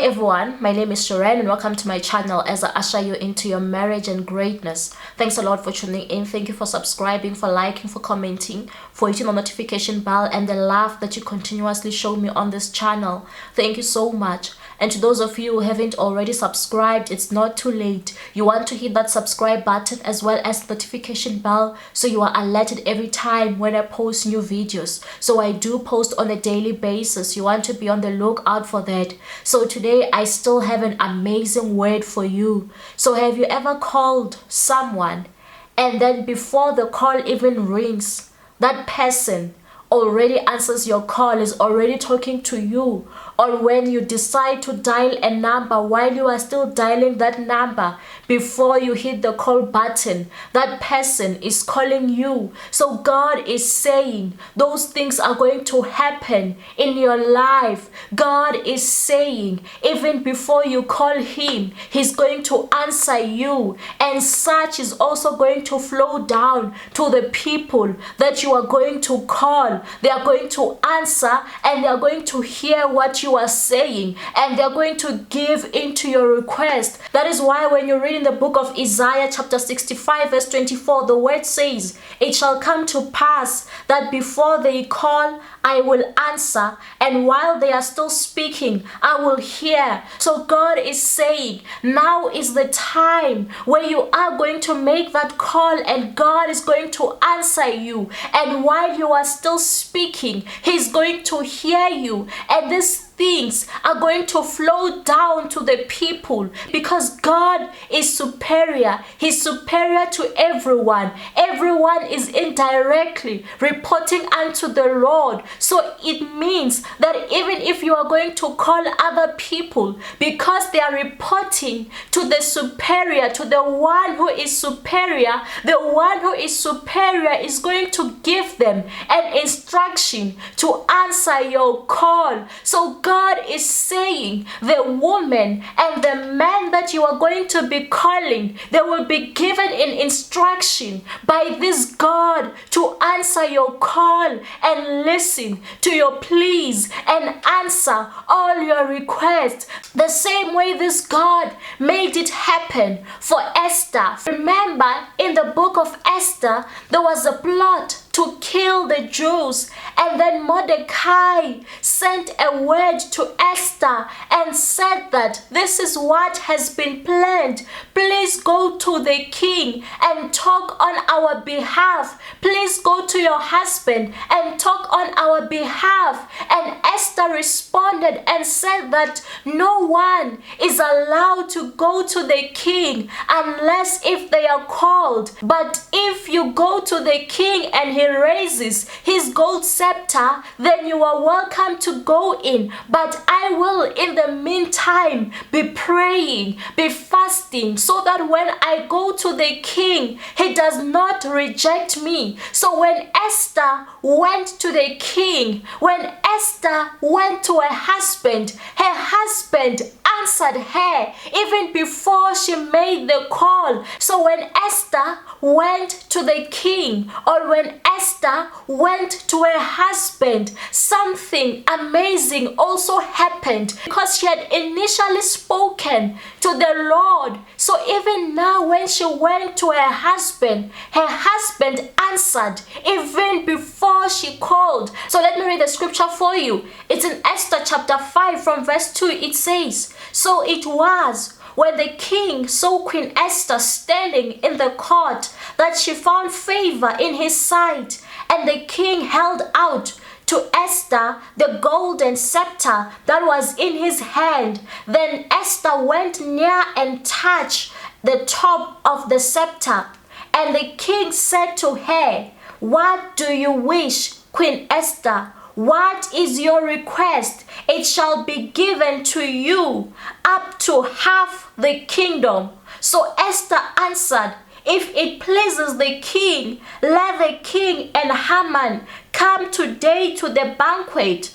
everyone, my name is Sharon and welcome to my channel as I usher you into your marriage and greatness. Thanks a lot for tuning in. Thank you for subscribing, for liking, for commenting, for hitting the notification bell and the love that you continuously show me on this channel. Thank you so much. And to those of you who haven't already subscribed, it's not too late. You want to hit that subscribe button as well as the notification bell so you are alerted every time when I post new videos. So I do post on a daily basis. You want to be on the lookout for that. So today I still have an amazing word for you. So have you ever called someone and then before the call even rings, that person already answers your call, is already talking to you? Or when you decide to dial a number, while you are still dialing that number, before you hit the call button, that person is calling you. So God is saying those things are going to happen in your life. God is saying even before you call him, he's going to answer you. And such is also going to flow down to the people that you are going to call. They are going to answer and they are going to hear what you are saying and they're going to give into your request. That is why when you read in the book of Isaiah chapter 65 verse 24, the word says, "It shall come to pass that before they call, I will answer, and while they are still speaking, I will hear." So God is saying now is the time where you are going to make that call and God is going to answer you. And while you are still speaking, he's going to hear you. And these things are going to flow down to the people because God is superior. He's superior to everyone. Everyone is indirectly reporting unto the Lord. So it means that even if you are going to call other people, because they are reporting to the superior, to the one who is superior, the one who is superior is going to give them an instruction to answer your call. So God is saying the woman and the man that you are going to be calling, they will be given an instruction by this God to answer your call and listen to your pleas and answer all your requests. The same way this God made it happen for Esther. Remember in the book of Esther, there was a plot to kill the Jews, and then Mordecai sent a word to Esther and said that this is what has been planned. Please go to the king and talk on our behalf. Please go to your husband and talk on our behalf. And Esther responded and said that no one is allowed to go to the king unless if they are called. But if you go to the king and he raises his gold scepter, then you are welcome to go in. But I will in the meantime be praying, be fasting, so that when I go to the king, he does not reject me. So when Esther went to the king, when Esther went to her husband answered her even before she made the call. So when Esther went to the king, or when Esther went to her husband, something amazing also happened because she had initially spoken to the Lord. So even now when she went to her husband answered even before she called. So let me read the scripture for you. It's in Esther chapter 5 from verse 2. It says, "So it was when the king saw Queen Esther standing in the court that she found favor in his sight, and the king held out to Esther the golden scepter that was in his hand. Then Esther went near and touched the top of the scepter. And the king said to her, 'What do you wish, Queen Esther? What is your request? It shall be given to you up to half the kingdom.' So Esther answered, If it pleases the king, let the king and Haman come today to the banquet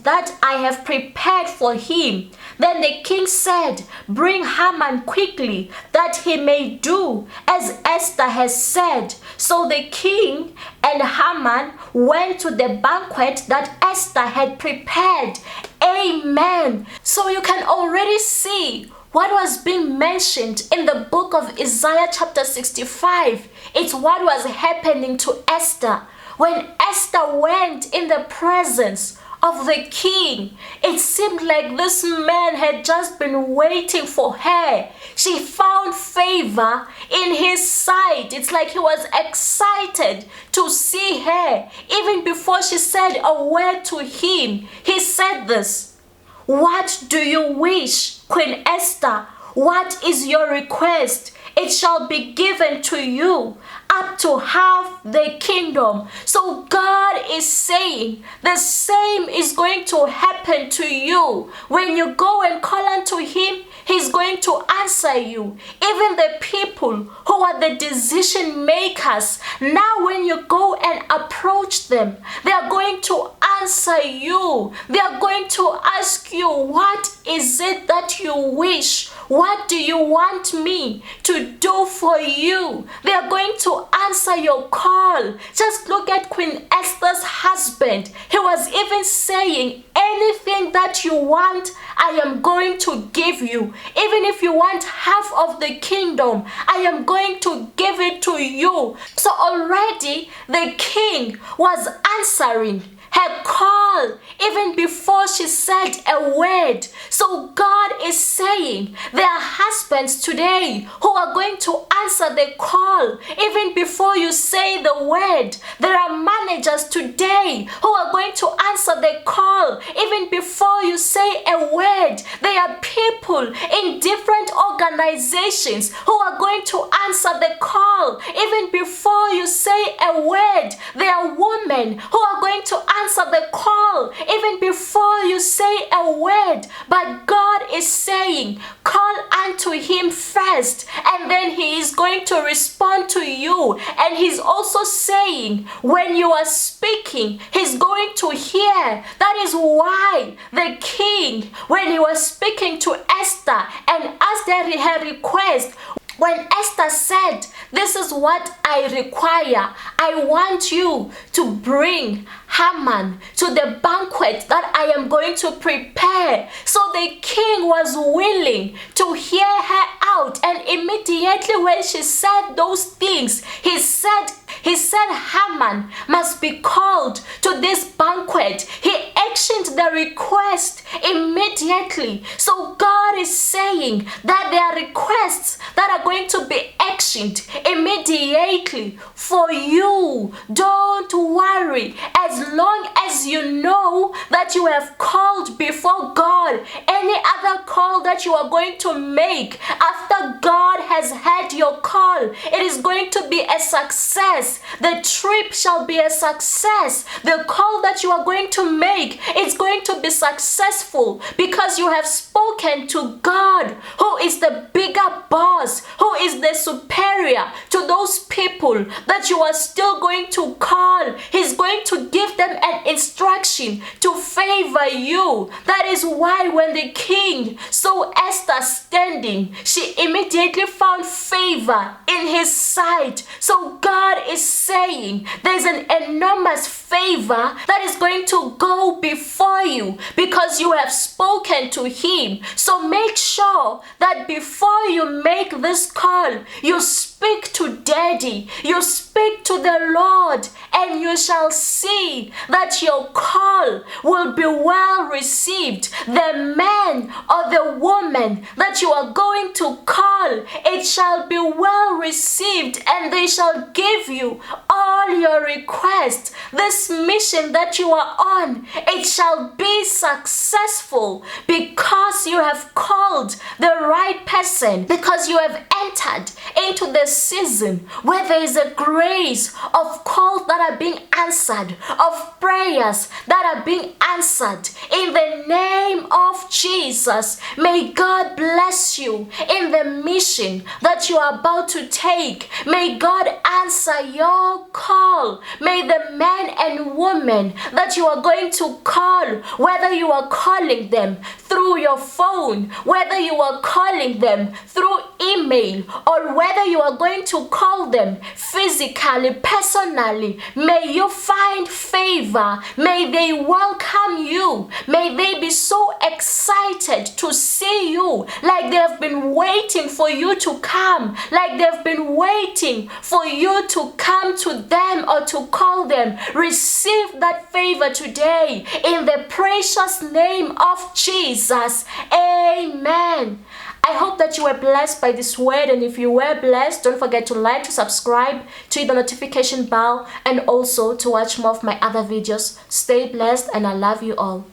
that I have prepared for him. Then the king said, bring Haman quickly, that he may do as Esther has said. So the king and Haman went to the banquet that Esther had prepared. Amen. So you can already see what was being mentioned in the book of Isaiah chapter 65. It's what was happening to Esther. When Esther went in the presence of the king, it seemed like this man had just been waiting for her. She found favor in his sight. It's like he was excited to see her. Even before she said a word to him, he said this, what do you wish, Queen Esther? What is your request? It shall be given to you, up to half the kingdom. So God is saying the same is going to happen to you. When you go and call unto him, he's going to answer you. Even the people who are the decision makers, now when you go and approach them, they are going to answer you. They are going to ask you, what is it that you wish? What do you want me to do for you? They are going to answer your call. Just look at Queen Esther's husband. He was even saying, anything that you want, I am going to give you. Even if you want half of the kingdom, I am going to give it to you. So already the king was answering her call even before she said a word. So God is saying there are husbands today who are going to answer the call even before you say the word. There are managers today who are going to answer the call even before you say a word. There are people in different organizations who are going to answer the call even before you say a word. There are women who are going to answer the call even before you say a word. But God is saying, call unto him first, and then he is going to respond to you. And he's also saying, when you are speaking, he's going to hear. That is why the king, when he was speaking to Esther and asked her request, when Esther said, this is what I require, I want you to bring Haman to the banquet that I am going to prepare. So the king was willing to hear her out. And immediately when she said those things, he said Haman must be called to this banquet. He actioned the request immediately. So God is saying that there are requests that are going to be actioned immediately for you. Don't worry. As long as you know that you have called before God, any other call that you are going to make after God has heard your call, it is going to be a success. The trip shall be a success. The call that you are going to make is going to be successful because you have spoken to God, who is the bigger boss, who is the superior to those people that you are still going to call. He's going to give them an instruction to favor you. That is why when the king saw Esther standing, she immediately found favor in his sight. So God is saying there's an enormous favor that is going to go before you because you have spoken to him. So make sure that before you make this call, you speak to Daddy, you speak to the Lord, and you shall see that your call will be well received. The man or the woman that you are going to call, it shall be well received, and they shall give you all your requests. This mission that you are on, it shall be successful because because you have called the right person, because you have entered into the season where there is a grace of calls that are being answered, of prayers that are being answered. In the name of Jesus, may God bless you in the mission that you are about to take. May God answer your call. May the men and women that you are going to call, whether you are calling them through your phone, whether you are calling them through email, or whether you are going to call them physically, personally, may you find favor. May they welcome you. May they be so excited to see you, like they have been waiting for you to come, like they've been waiting for you to come to them or to call them. Receive that favor today in the precious name of Jesus. Amen. I hope that you were blessed by this word, and if you were blessed, don't forget to like, to subscribe, to hit the notification bell, and also to watch more of my other videos. Stay blessed, and I love you all.